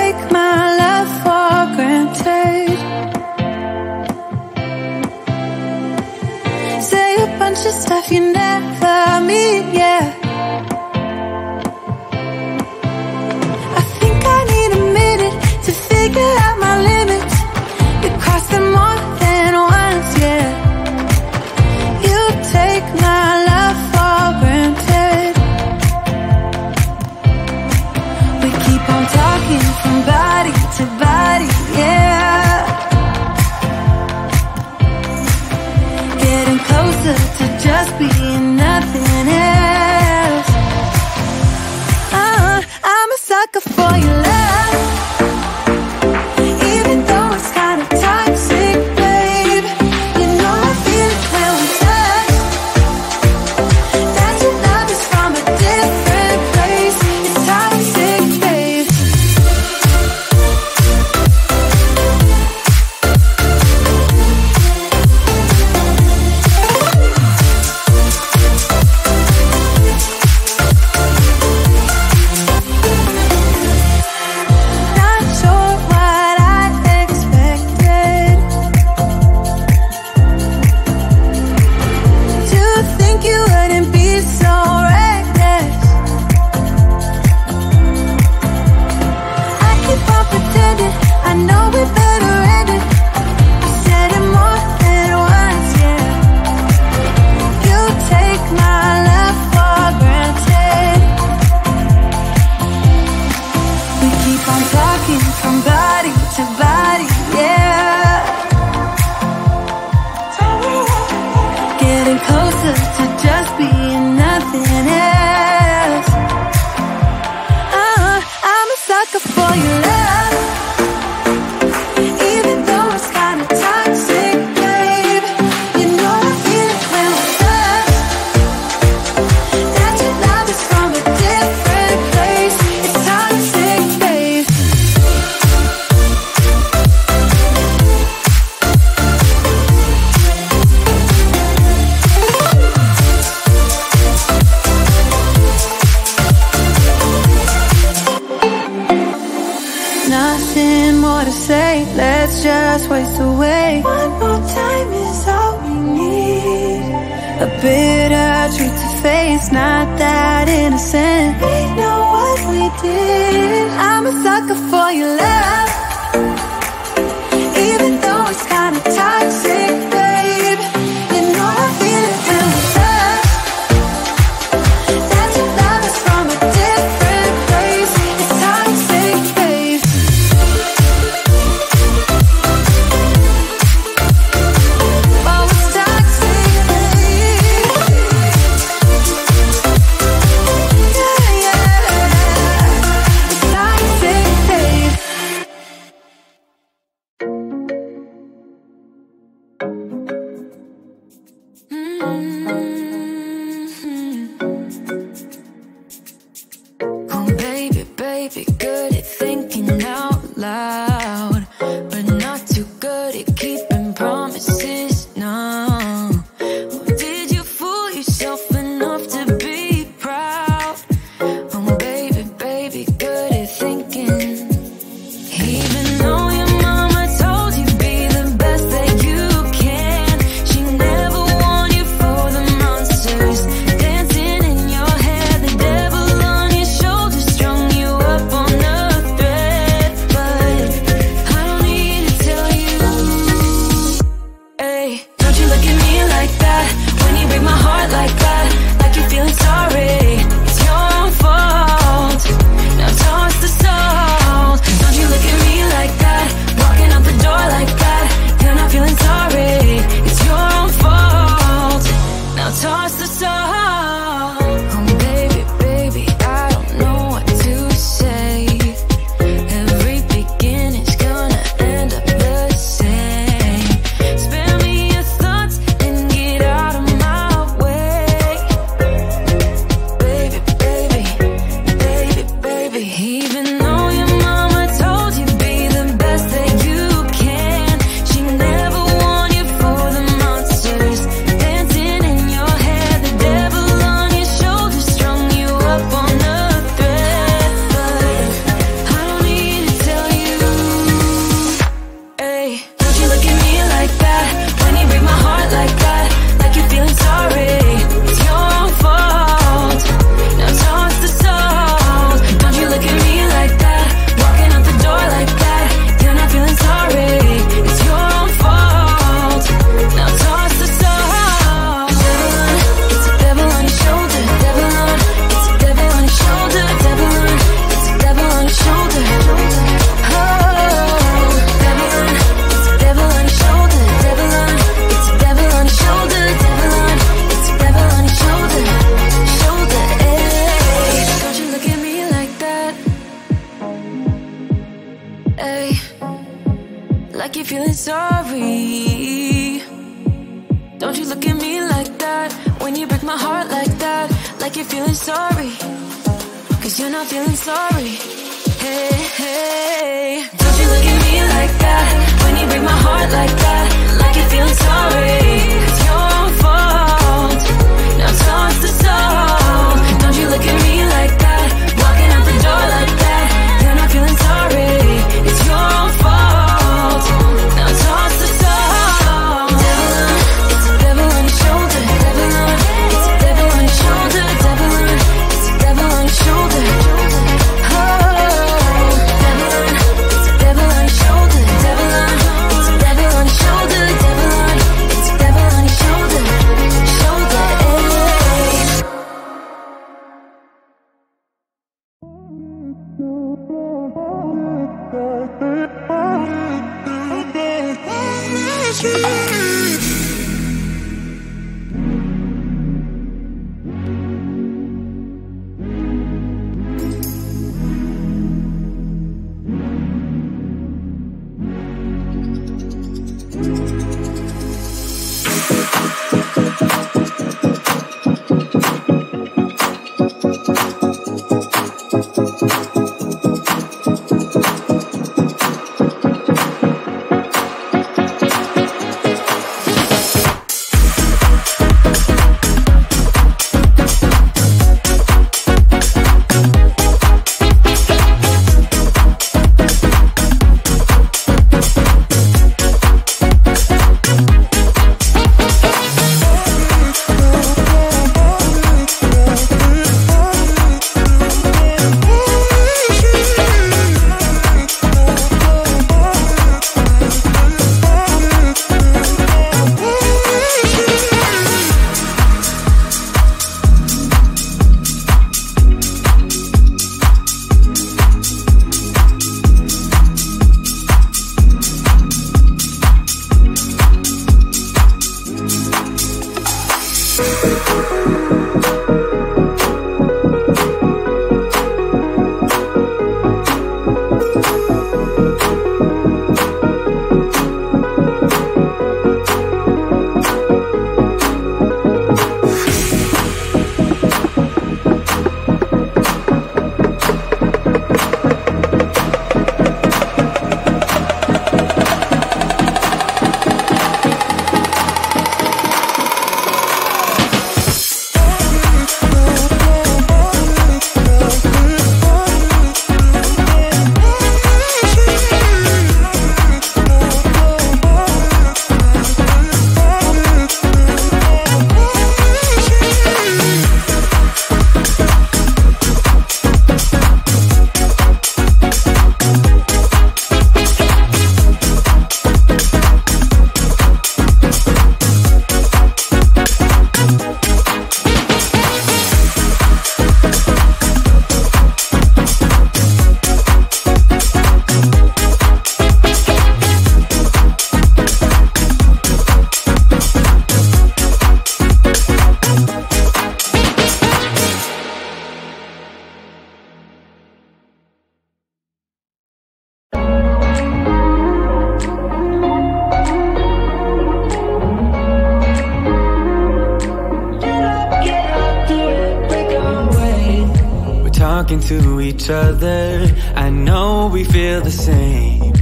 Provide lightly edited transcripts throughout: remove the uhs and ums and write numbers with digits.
take my love for granted. Say a bunch of stuff you never mean, yeah. I think I need a minute to figure out my limits. You cross them more than once, yeah. You take my love for granted. We keep on talking from body to body, yeah. Getting closer to just being nothing else. I'm a sucker for your love, even though it's kind of toxic, babe. You know I feel it when we touch, that your love is from a different place. It's toxic, babe. Not sure what I expected. To think you wouldn't be so reckless. I keep on pretending I know we better end it. I said it more than once, yeah. You take my love for granted. We keep on talking from body to body, yeah. Getting closer to just being nothing else. I'm a sucker for your love, even though it's kind of toxic, babe. You know I feel it when we touch, that your love is from a different place. It's toxic, babe. Nothing more to say, let's just waste away. One more time is all we need. A bitter truth to face, not that innocent. We know what we did. I'm a sucker for your love, even though it's kind of toxic, babe. You know I feel it when we touch, that your love is from a different place. It's toxic, babe. Oh, it's toxic, babe. Yeah, yeah. It's toxic, babe. at me like that? When you break my heart like that, like you're feeling sorry, 'cause you're not feeling sorry. Hey, hey, don't you look at me like that? When you break my heart like that, like you're feeling sorry. It's your own fault. Now toss the soul. Don't you look at me like that? Walking out the door like that. You're not feeling sorry. It's your own fault. Now toss the soul. Devil on, it's a devil on your shoulder. Devil on, it's a devil on your shoulder. Devil on, it's a devil on your shoulder. talking to each other. I know we feel the same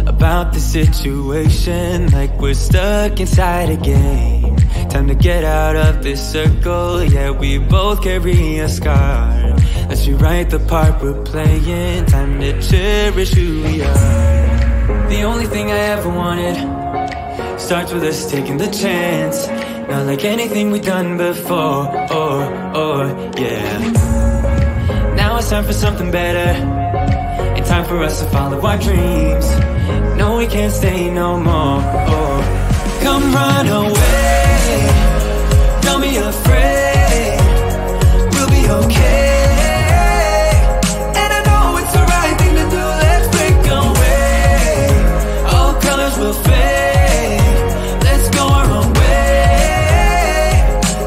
about the situation, like we're stuck inside a game. Time to get out of this circle, yeah, we both carry a scar. Let's rewrite the part we're playing, time to cherish who we are. The only thing I ever wanted starts with us taking the chance. Not like anything we've done before, yeah. Now it's time for something better, and time for us to follow our dreams. No, we can't stay no more, Come run away, don't be afraid, we'll be okay. And I know it's the right thing to do, let's break away. All colors will fade, let's go our own way.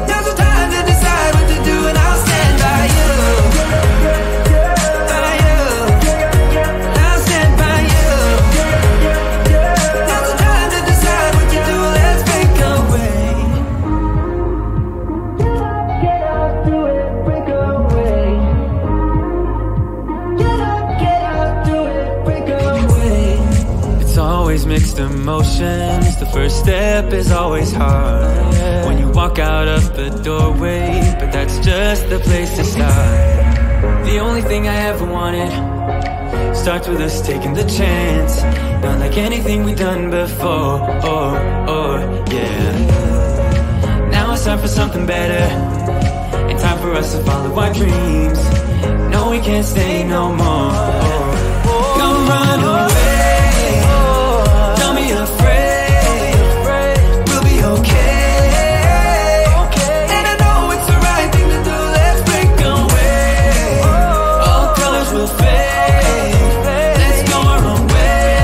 Now's the time to decide what to do, and I'll stand by you. By you, I'll stand by you. Now's the time to decide what to do, let's break away. mixed emotions. The first step is always hard when you walk out of the doorway, but that's just the place to start. The only thing I ever wanted starts with us taking the chance. Not like anything we've done before, yeah. Now it's time for something better, and time for us to follow our dreams. No, we can't stay no more. Come run away, don't be afraid, we'll be okay. And I know it's the right thing to do, let's break away. All colors will fade, let's go our own way.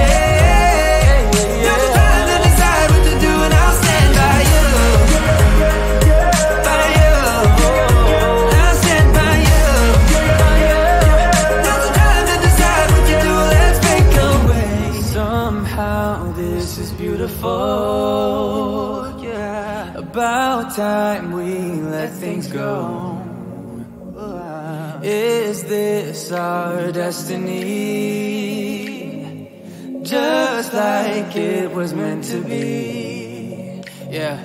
Now's the time to decide what to do, and I'll stand by you, by you. I'll stand by you. Now's the time to decide what to do, let's break away. Somehow this is beautiful, yeah. About time we let things go. Is this our destiny? Just like it was meant to be, yeah.